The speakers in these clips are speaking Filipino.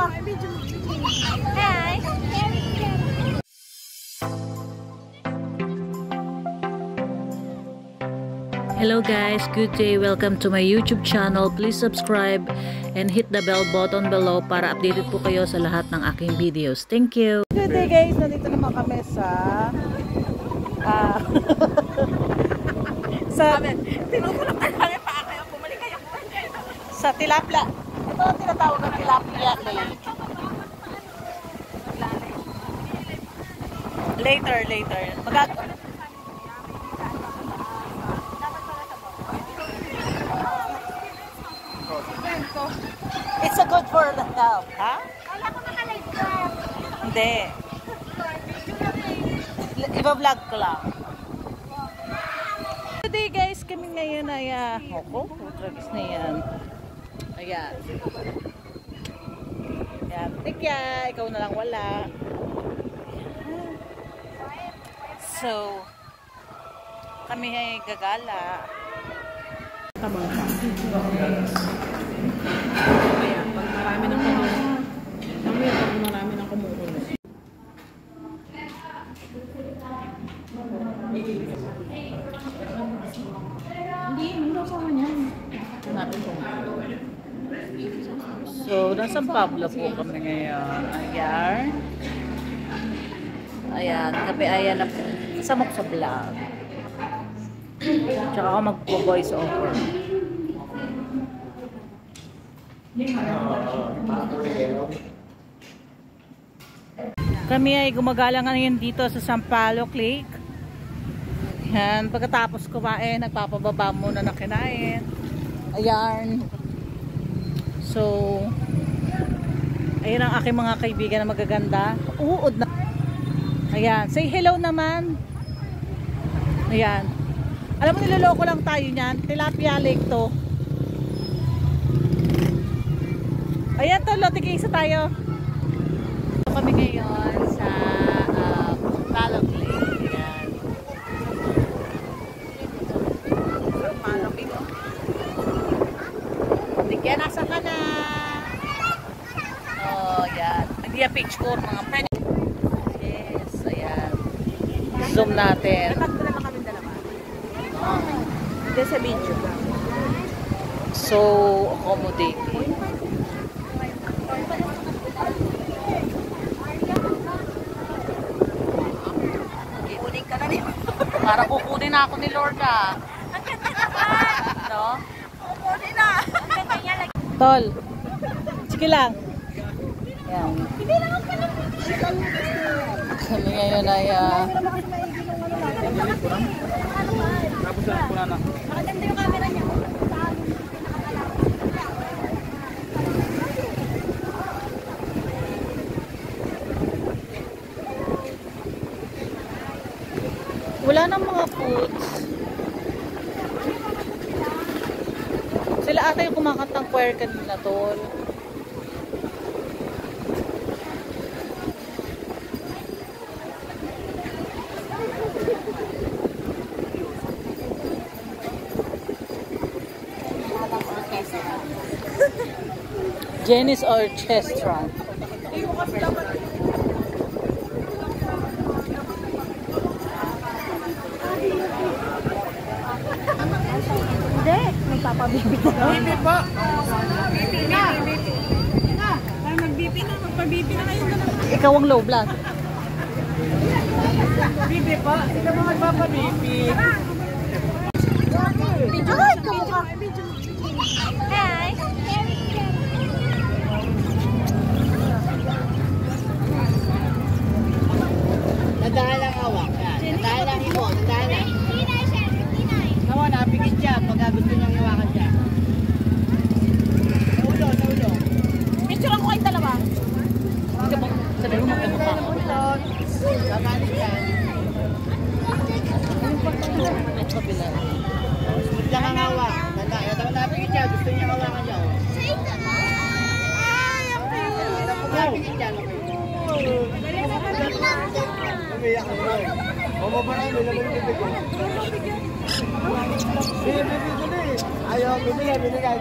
Hi! Hello guys, good day. Welcome to my YouTube channel. Please subscribe and hit the bell button below para updated po kayo sa lahat ng aking videos. Thank you. Good day guys, nandito naman kami sa sa tilapia. Ito ang tinatawag ng tilapia lake. Later. It's a good for the health, ha? Wala ko naka-live. Hindi. Iba-vlog ko lang. Today guys, kami ngayon ay drugs na yan. Ayan. Ayan. Tikya, ikaw na lang wala. So, kami ay gagala. Tamang ka. Kaya, pag marami ng kumukulo. Mamaya, pag marami ng kumukulo. Hindi, hindi ako kanya. Natin po. So, nasa Pablo po kami ngayon. Ayan. Ayan, kami ayan na samok sa vlog. Tsaka ako magpo-voice over. Kami ay gumagala ngayon dito sa Sampaloc Lake. Yan, pagkatapos kumain, nagpapababa muna na kinain. Ayan. So, ayan ang aking mga kaibigan na magaganda. Uod na. Ayan, say hello naman. Ayan. Alam mo, niloloko lang tayo niyan. Tilapia Lake to. Ayan to, tigil-isa tayo. Kami ngayon sa Sampaloc Lake. Ayan. Sampaloc ito. Tigyan, nasa ka na. Oh, ayan. Hindi na picture, mga friend. Yes, ayan. Zoom natin. Hindi sa video. So, accommodating. Kukunin ka na rin. Para kukunin na ako ni Lord ah. No? Kukunin na. Tol. Sige lang. Yan. Kami ngayon ay Maganda yung camera niya. wala nang mga foods. Sila ata yung kumakantang choir kanina, Tol. Jenny's Orchestra. Hindi, magpapabibig na. Bibi po. Bibi na. Para mag-bibi na. Magpa-bibi na kayo. Ikaw ang low blood. Bibi po. Ikaw mo magpapabibi. Video ka mukha. Hi! Nadahalang hawak. Nadahalang imo. Nadahalang. Nawa, napikit siya. Pagka gusto niyang iwakan siya. Naulo. Picture lang ko kayong dalawa. Sabi mo magkamukha ko. Babalik siya. At kabila. Smooth lang ang hawak. Nadahalang napikit siya. Gusto niyang hawakan siya. Napikit siya. Umiyak ako na. Mama pa rin, nila lang yung ko. Bili. Ayaw, bili ka.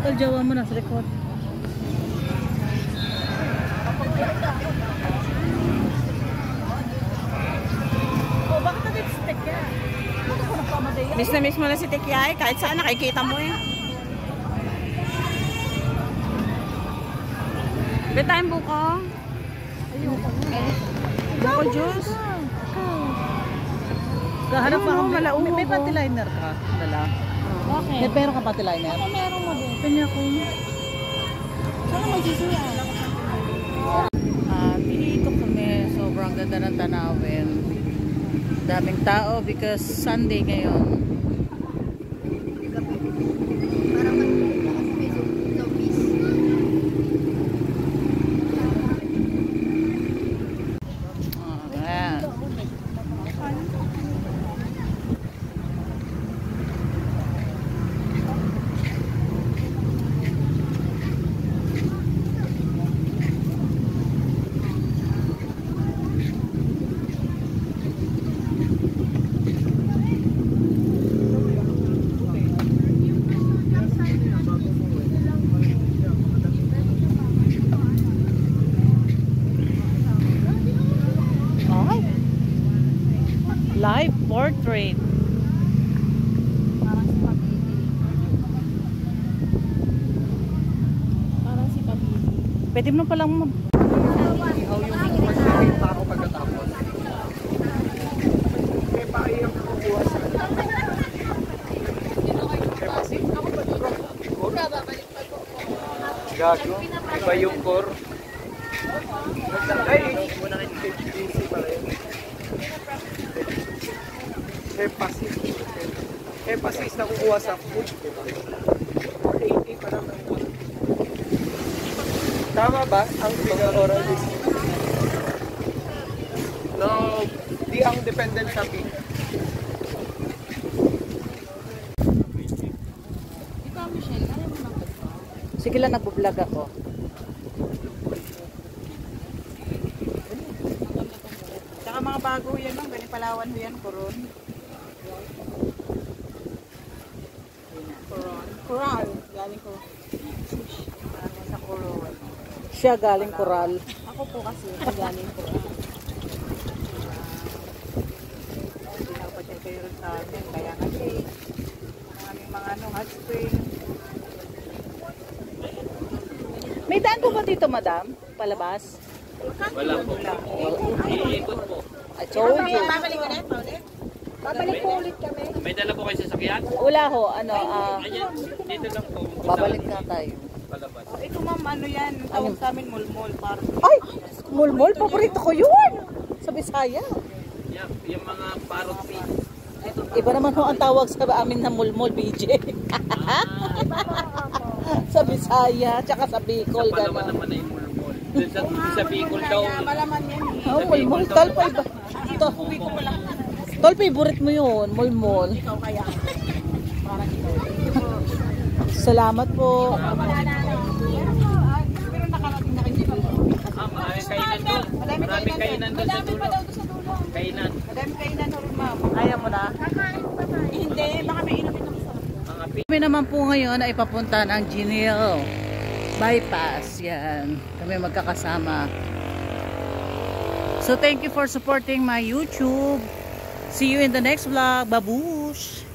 Tol, jawa mo na sa likod. Oh, bakit na-lipstick yan? Bakit ko nagpamadaya? Miss na miss mo na si Tekyay. Kahit saan nakikita mo eh. May tayong buko. Buko juice. Kaharap Ayun, ako. malauho May ko. panty liner ka. Dala. Okay. May pero ka panty liner? Meron mo din. Kanya ko. Sana magsisuya. Dito kami. Sobrang ganda ng tanawin. Daming tao because Sunday ngayon. Ayan. Live portrait. Parang si Pabili. Pwede mo palang Ihaw yung pagkain pa ako pagkatapos. May paiyang kukuha sa... Gago. Iba yung core. Ay, muna kayo busy pala yun. Hepasis. Hepasis na kukuha sa food. 80 pa naman. Tama ba ang figure oral disease? No, di ang dependent sa beef. Ikaw, Michelle, ayaw mo lang. sige lang, nagbo-vlog ako. Tsaka mga bago yan, no? Galing Palawan ho yan, Coron. Coral. Galing ko. Galing sa Coron. Siya galing Coral. Ako po kasi, galing Coron. Pinapacheck kayo rin sa amin. Kaya kasi, ang aming mga hot spring. May daan po ba dito, madam? Palabas? Wala po. Iikot po. I told you. Babalik ulit, Paulit? Babalik po ulit kami. May dala po kayo sa sakyan? Wala ho, ano, Ayan, dito lang po. babalik na tayo. Palabas. Oh, ito ma'am, ano yan? Ang tawag sa amin, mulmol. Parang Ay! Mulmol, paborito ko yun! Sa Bisaya. Yung mga parrot feet. Iba naman ho ang tawag sa amin na mulmol, BJ. Sa Bisaya, tsaka sa Bicol. Sa Palawan gano'n. naman ay mulmol. Doon sa Bicol daw. malaman yan. Oh, mulmol. Tolpa iba. Uwi ko pala. Tol, favorite mo yun, mulmol. Ikaw kaya. Parang ikaw. Salamat po. Pero nakarating na kayo dito. Maraming kainan doon. Maraming kainan doon sa dulo. Kainan. Madami kainan na rin ma'am. Ayaw mo na? Hindi, baka may inumin ako sa Mga pi- Kami naman po ngayon ay papunta ng Ginil Bypass. Yan. Kami magkakasama. So thank you for supporting my YouTube. See you in the next vlog. Babush!